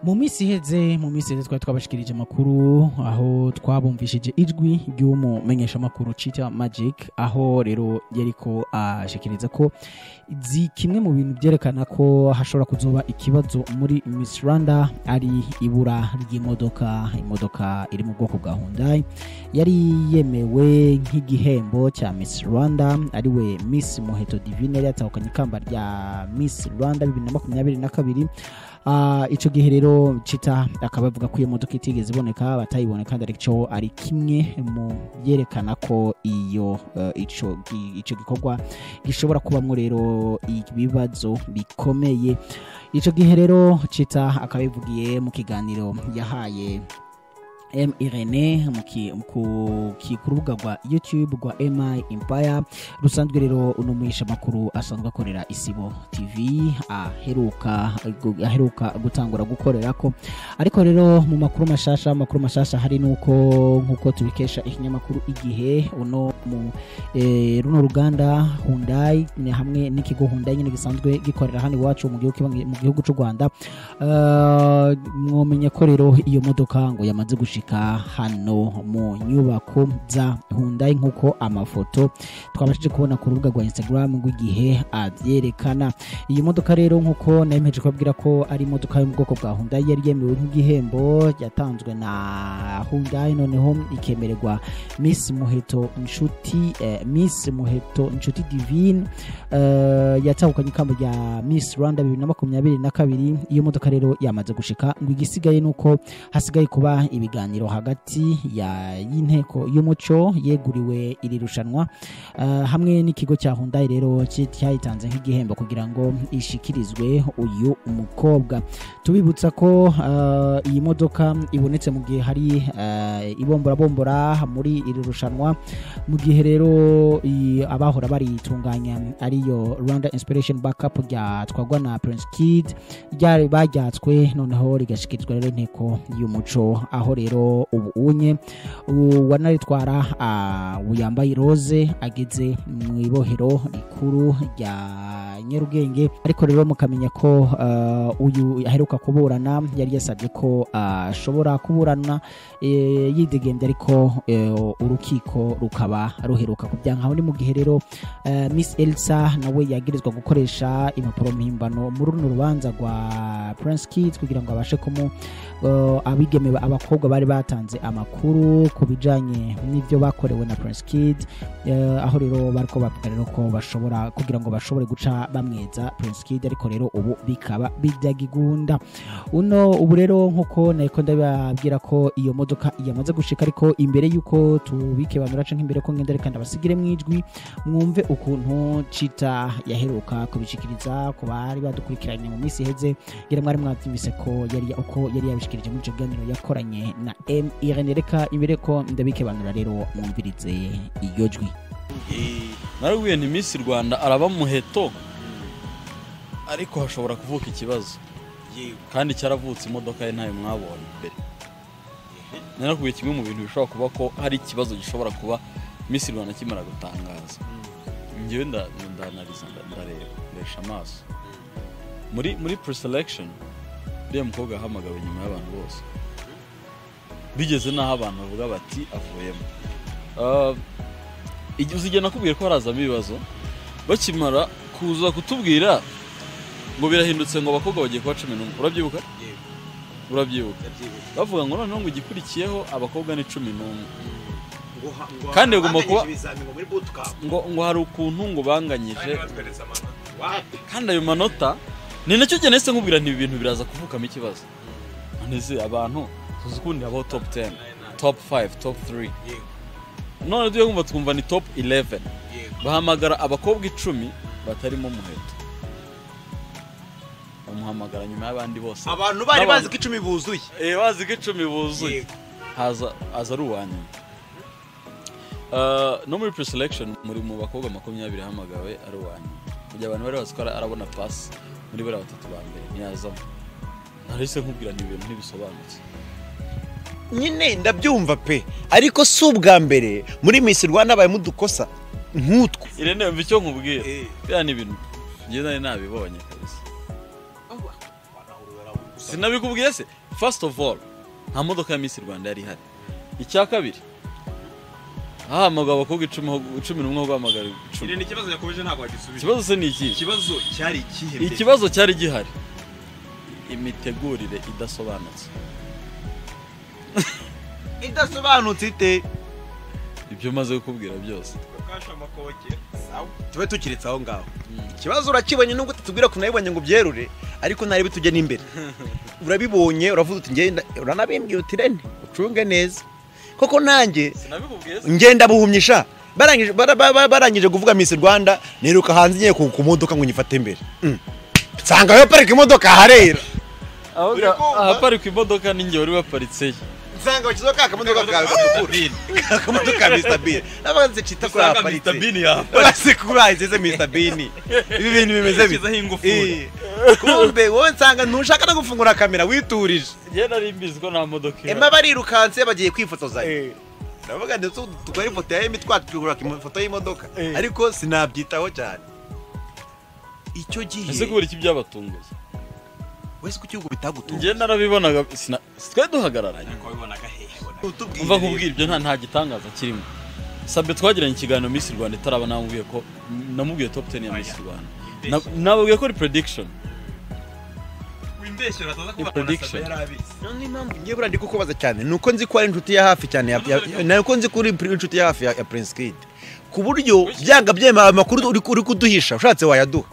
mu minsi iheze twari twabashikirije amakuru aho twabumvishije ijwi ry'umumenyesha makuru Cheetah Magic aho rero yariko ashikiriza ko kimwe mu bintu byerekana ko hashobora kuzoba ikibazo muri Miss Rwanda ari ibura ry'imodoka iri mu bwoko bwa Hyundai yari yemewe nk'igihembo cya Miss Rwanda ariwe Miss Muheto Divine yatahukanye ikamba rya Miss Rwanda 2022. Ico gihe rero Cheetah akaba avuga ko iyo modoka itigeze iboneka batayibone kandi aricyo ari kimwe mu yerekana ko ico gikorwa gishobora kubamwo rero ibibazo bikomeye. Ico gihe rero Cheetah akaba yivugiye mu kiganiro yahaye Irene ku rubuga rwa YouTube rwa MI Empire rusanzwe rero unomuhisha makuru asanzwe akorera Isibo TV aheruka gutangura gukorera ko ariko rero mu makuru mashasha hari nkuko tubikesha ikinyamakuru igihe uno mu runo ruganda Hyundai ni hamwe n'ikigo Hyundai nyine gisanzwe gikorera hano iwacu mu gihugu cy'u Rwanda mwomenye ko rero iyo modoka ngo yamaze gushika hano mu nyubako za Hyundai nkuko amafoto twabashije kubona ku rubuga rwa Instagram rw'igihe avyerekana. Iyo modoka rero nkuko nayemeje kubabwira ko ari imodoka yo mu bwoko bwa Hyundai yari yemewe nk'igihembo yatanzwe na Hyundai noneho ikemererwa Miss Muheto Nshuti Divine yatahukanye ikamba rya Miss Rwanda 2022. Iyo modoka rero yamaze gushika ngo igisigaye nuko hasigaye kuba ibiganiro hagati y'inteko y'umuco yeguriwe iri rushanwa hamwe n'ikigo cya Hyundai rero cyayitanze nk'igihembo kugira ngo ishikirizwe uyu umukobwa. Tubibutsa ko iyi modoka ibonetse mu gihe hari ibombora muri iri rushanwa mu gihe rero abahora baritunganya ariyo Rwanda Inspiration Backup ryatwagwa na Prince Kid bajyatswe noneho rigashikirizwa rero inteko y'umuco aho rero ubu unye wanaritwara uyambaye rose ageze mu ibohero rikuru rya Nyarugenge ariko rero mukamenya ko uyu aheruka kuburana yari yasabye ko ashobora kuburana yidegembye ariko urukiko rukaba ruheruka kubyanka aho ni mu gihe rero Miss Elsa nawe yagirizwa gukoresha impapuro mpimbano muri runo rubanza rwa Prince Kid kugira ngo abashe abigeme abakobwa bari batanze amakuru kubijanye n'ivyo bakorewe na Prince Kid aho rero bariko bavuga rero ko bashobora kugira ngo bashobore guca bamweza Prince Kid ariko rero ubu bikaba bijagigunda ubu rero nkuko nako ndababwira ko iyo modoka yamaze gushika ariko imbere yuko tubike bamuraca nk'imbere ko ngenda reka ndabasigire mwijwi mwumve ukuntu Cheetah yaheruka kubishikiriza ku bari badukurikiranye mu minsi heze gira mwari mwavyimvise ko yari yabishikirije muri kiganiro yakoranye na Irene. Reka imbere ko ndabike banura rero mwumvirize iyo jwi. Narubwiye nti Miss Rwanda araba Muheto ariko hashobora kuvuka ikibazo kandi cyaravutse imodoka ye ntayo mwabonye mbere. Narakubwiye kimwe mu bintu bishobora kuba ko hari ikibazo gishobora kuba Miss Rwanda kimara gutangaza. Ngiye ndanaliza ndaresha amaso muri pre-selection uriya mukobwa ahamagawe nyuma y'abantu bose bigeze naho abantu bavuga bati avuyemo. Igihe uzigena nakubwiye ko harazamo ibibazo bakimara kuza kutubwira ngo birahindutse ngo abakobwa bagiye kuba 11. Urabyibuka bavuga ngo noneho ngo igikurikiyeho abakobwa ni 11 kandi ugomba kuba ngo hari ukuntu ngo banganyije kandi ayo manota ni nacyo gihe nese nkubwira nti ibintu biraza kuvukamo ikibazo. Nese abantu tuzukundi abo top 10 top 5 top 3 none duye kumva twumva ni top 11 bahamagara abakobwa 10 batarimo Muheto bamuhamagara nyuma y'abandi bose abantu bari bazi ko 10 buzuye bazi ko 10 buzuye haza ruwanya no muri pre-selection muri mu bakobwa 20 hamagawe ari uwanya kugira abantu bari bazi ko arabona pass muri bara batatu ba mbere ntiyazamo. Narese nkubwira ni ibintu ntibisobanutse nyine ndabyumva pe ariko si ubwa mbere muri Miss Rwanda baye mudukosa nkutwo Irene mva icyo nkubwiye bya ni ibintu ngenda nabibonye kabisa sinabikubwiye se first of all nta modoka ya Miss Rwanda yari ihari icya kabiri mugabo abakobwa 11 guhamagara 10 ni ikibazo yakomeje ntabwo wagisubije ikibazo se ni iki ikibazo cyari ikihe ikibazo cyari gihari imitegurire idasobanutse idasobanutse ite ibyo maze kukubwira byose bakasha amakoke sawa tube tukiritse aho ngaho ikibazo urakibonye nubwo tutubwira ko nayibonye ngo byerure ariko ntari bitujye n'imbere urabibonye uravuze uti ngenda uranabimbwiye uti rene ucunge neza koko nanjye ngenda buhumyisha barangije kuvuga Miss Rwanda niruka hanze ngiye ku modoka ngo nyifate imbere nsanga yo parika imodoka harera aha parika imodoka ninjye wari waparitse nsanga bakizoka akamodoka kawe gatukura akamodoka Mr Bean nabanze cita kuri aparitse Mr Bean ya base kubayize Mr Bean ibi bintu bimeze bizaho ingufuri kumbe wowe nsanga ntushaka no gufungura kamera witurije je nari mbizi ko nta modoka ema barirukanse bagiye kwifotoza ndavuga ndetse tukora ifoto ya imitwa twigura ifoto y'imodoka ariko sinabyitaho cyane icyo gihe ese kubera iki byabatunguye wese ku cyugo bitagutunga nge narabibonaga twe duhagararanye ariko wabibonaga hehe umva nkubwira ibyo nta gitangaza kirimo sabe twagiranye ikiganiro Miss Rwanda itaraba namubwiye ko namubwiye top 10 ya Miss Rwanda nababwiye ko ari prediction wimbeshyira ataza kuba prediction none impamvu ngiye burandi kukubaza cyane nuko nzi ko ari inshuti ya hafi cyane nuko nzi ko uri inshuti ya hafi ya Prince Kid ku buryo byanga byema amakuru uri kuduhisha ushatse wayaduha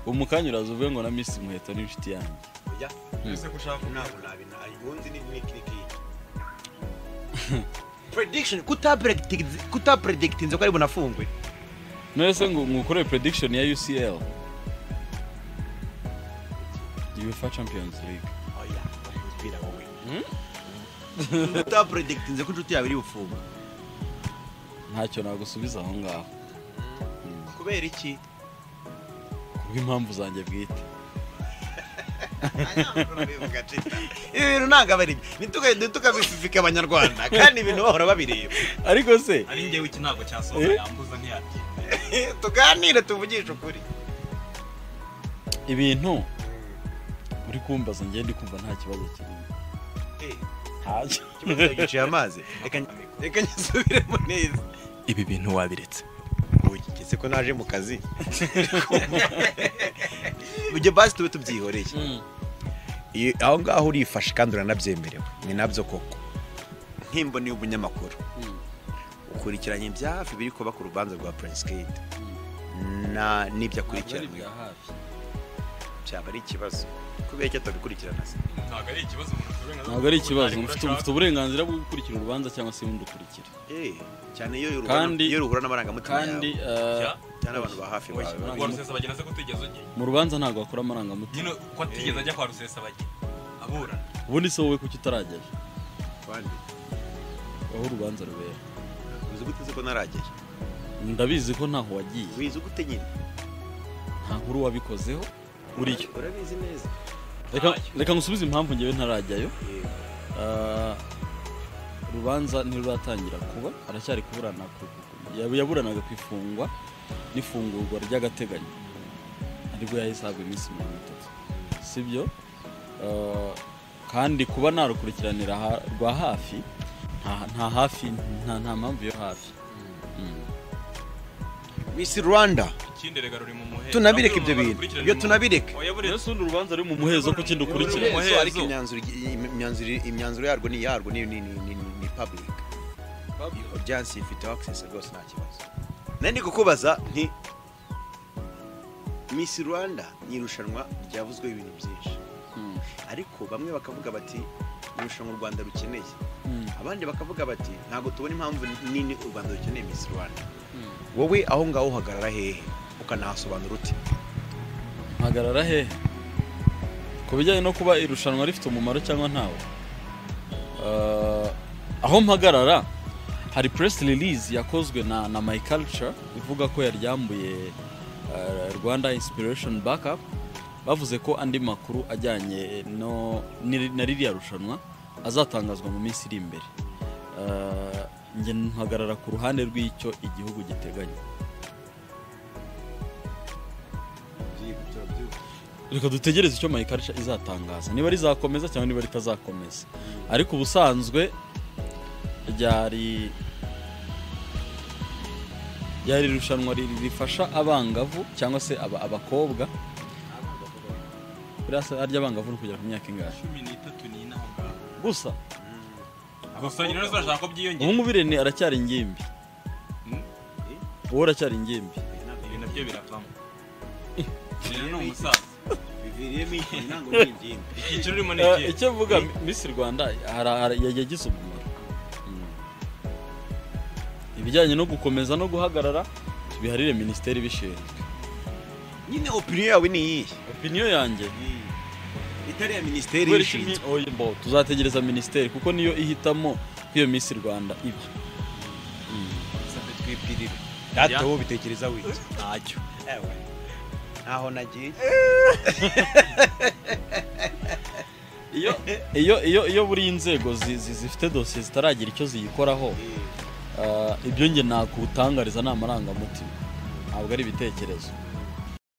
umukanya urazuvuye ngo na Miss Muheto ni inshuti yanjye oya ese kushaka ntabwo nabina ayibunzi ni kliki prediction kuta predicting ko ari bunafungwe nese ngo ngukore prediction ya UCL UEFA Champions League oya ubwira wowe kuta predicting ko inshuti yawe iri bufunga ntacyo nagusubiza aho ngaho kubera iki impamvu zanjye bwite ibintu ntabwo abari ntitukabififike abanyarwanda kandi ibintu bahora babireba ariko se ari njyewe iki ntabwo cyasohoka yambuza ntiyati tuganire tuvugishe ukuri ibintu uri kumbaza njye ndi kumva nta kibazo kirimo ntacyo kibazo giciye amazi reka nyisubiremo neza ibi bintu wabiretse ugeze ko naje mu kazi ujye basi tube tubyihoreye aho ngaho urifashe kandi uranabyemerewe ni nabyo koko nkimbo ni ubunyamakuru ukurikiranye ibya hafi biri kuba ku rubanza rwa Prince Kid n'ibyo akurikirana byaba ari ikibazo kubera icyo atabikurikirana se ntabwo ari ikibazo mfite uburenganzira bwo gukurikira urubanza cyangwa se ubundi ukurikira cyane iyo ruhura n'amarangamutima kandi cyane abantu ba hafi kwa Rusesabagina se kutigeze ugiye mu rubanza ntabwo akora amarangamutima ko atigeze ajya kwa Rusesabagina abura ubundi se wowe kuki utarajyayo kandi aho urubanza rubera uzi gute ko narajyayo ndabizi ko ntaho wagiye wize gute nyine nta nkuru wabikozeho uriyo urabizi neza reka ngusubize impamvu ngewe ntarajyayo urubanza ntiruratangira kuba aracyari kuburana yaburanaga ku ifungwa n'ifungurwa ry'agateganyo aribwo yahisabwa iminsi 30 sibyo kandi kuba narukurikiranira rwa hafi nta hafi nta mpamvu yo hafi Miss Rwanda ikindi rega ruri mu muhezo tunabireka ibyo bintu iyo tunabireka ese urubanza ari mu muhezo ko kindi ukurikira ariko imyanzuro yarwo ni public audience ifite access rwose nta kibazo nandi kukubaza nti Miss Rwanda nirushanwa ryavuzwe ibintu byinshi ariko bamwe bakavuga bati irushanwa u Rwanda rukeneye abandi bakavuga bati ntago tubona impamvu nini u Rwanda rukeneye Miss Rwanda wowe aho ngaho uhagarara hehe ukanahasobanura uti mpagarara hehe ku bijyanye no kuba irushanwa rifite umumaro cyangwa ntawo aho mpagarara hari press release yakozwe na My Culture ivuga ko yaryambuye Rwanda Inspiration Backup bavuze ko andi makuru ajyanye na ririya rushanwa azatangazwa mu minsi iri imbere nge mpagarara ku ruhande rw'icyo igihugu giteganya reka dutegereze icyo my culture izatangaza niba rizakomeza cyangwa niba ritazakomeza ariko ubusanzwe ryari irushanwa rifasha abangavu cyangwa se abakobwa birasa arya abangavu no kugera ku myaka ingahe 13 ni naho ngaho gusa abasanyira no zashaka ko byiyongera ubu ngubirene aracyari ingimbi wowe aracyari ingimbi ibi nabyo biravamo ni umusaza biviriyemo intango n'ingimbi icyiciro urimo n'iki icyo mvuga Miss Rwanda yagize umumaro ibijyanye no gukomeza no guhagarara biharire ministeri bishinzwe nyine opinion yawe ni iyi opinion yanjye itari ya ministeri y'ishinzwe oyimbo tuzategereza ministeri kuko niyo ihitamo kwiyo Miss Rwanda iba sabe twipirire data wo bitekereza wiki ntacyo ewe aho nagiye iyo buri inzego zifite dossier zitaragira icyo ziyikoraho ibyo nge nakutangariza n'amarangamutima ntabwo ari ibitekerezo